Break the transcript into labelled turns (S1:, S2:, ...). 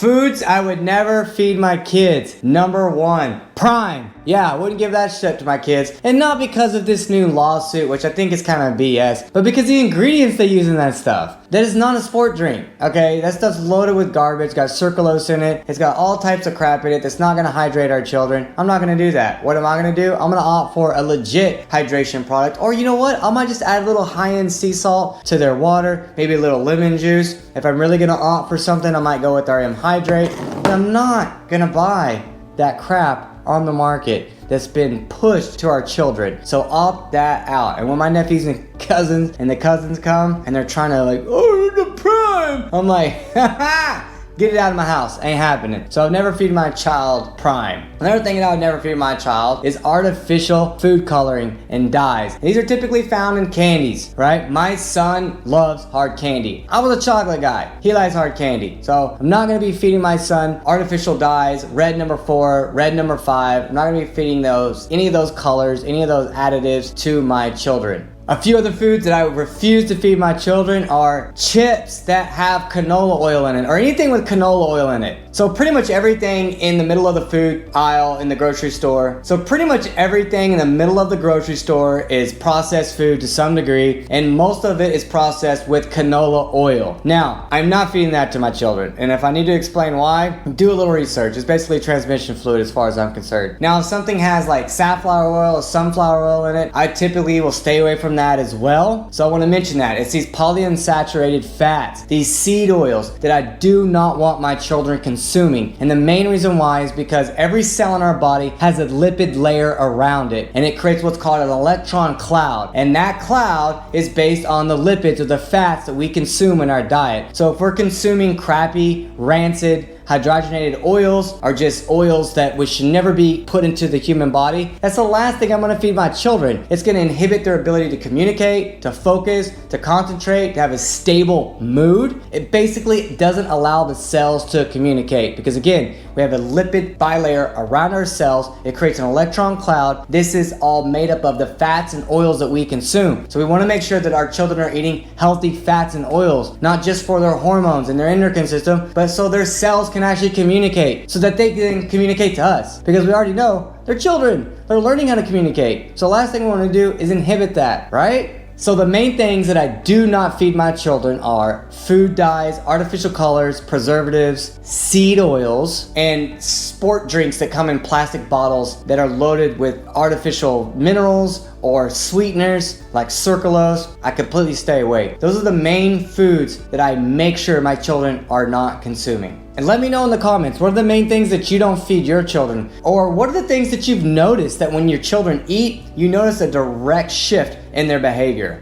S1: Foods I would never feed my kids. Number 1, Prime. Yeah, I wouldn't give that shit to my kids. And not because of this new lawsuit, which I think is kind of BS, but because the ingredients they use in that stuff. That is not a sport drink, okay? That stuff's loaded with garbage, got sucralose in it. It's got all types of crap in it that's not gonna hydrate our children. I'm not gonna do that. What am I gonna do? I'm gonna opt for a legit hydration product. Or you know what? I might just add a little high-end sea salt to their water, maybe a little lemon juice. If I'm really gonna opt for something, I might go with our Hydrate. But I'm not gonna buy that crap on the market that's been pushed to our children. So opt that out. And when my nephews and the cousins come and they're trying to like, oh, the Prime, I'm like, ha, get it out of my house. Ain't happening. So I've never feed my child Prime. Another thing that I would never feed my child is artificial food coloring and dyes. These are typically found in candies, right? My son loves hard candy. I was a chocolate guy. He likes hard candy. So I'm not gonna be feeding my son artificial dyes, red number 4, red number 5. I'm not gonna be feeding any of those colors, any of those additives to my children. A few other foods that I would refuse to feed my children are chips that have canola oil in it, or anything with canola oil in it. So pretty much everything in the middle of the food aisle in the grocery store. So pretty much everything in the middle of the grocery store is processed food to some degree, and most of it is processed with canola oil. Now, I'm not feeding that to my children, and if I need to explain why, do a little research. It's basically transmission fluid as far as I'm concerned. Now, if something has like safflower oil or sunflower oil in it, I typically will stay away from that as well. So I want to mention that it's these polyunsaturated fats, these seed oils that I do not want my children consuming. And the main reason why is because every cell in our body has a lipid layer around it, and it creates what's called an electron cloud. And that cloud is based on the lipids or the fats that we consume in our diet. So if we're consuming crappy, rancid, hydrogenated oils, are just oils that should never be put into the human body, that's the last thing I'm gonna feed my children. It's gonna inhibit their ability to communicate, to focus, to concentrate, to have a stable mood. It basically doesn't allow the cells to communicate because again, we have a lipid bilayer around our cells. It creates an electron cloud. This is all made up of the fats and oils that we consume. So we wanna make sure that our children are eating healthy fats and oils, not just for their hormones and their endocrine system, but so their cells can actually communicate, so that they can communicate to us, because we already know they're children. They're learning how to communicate. So last thing we want to do is inhibit that, right? So the main things that I do not feed my children are food dyes, artificial colors, preservatives, seed oils, and sport drinks that come in plastic bottles that are loaded with artificial minerals or sweeteners like sucralose. I completely stay away. Those are the main foods that I make sure my children are not consuming. And let me know in the comments, what are the main things that you don't feed your children? Or what are the things that you've noticed that when your children eat, you notice a direct shift in their behavior?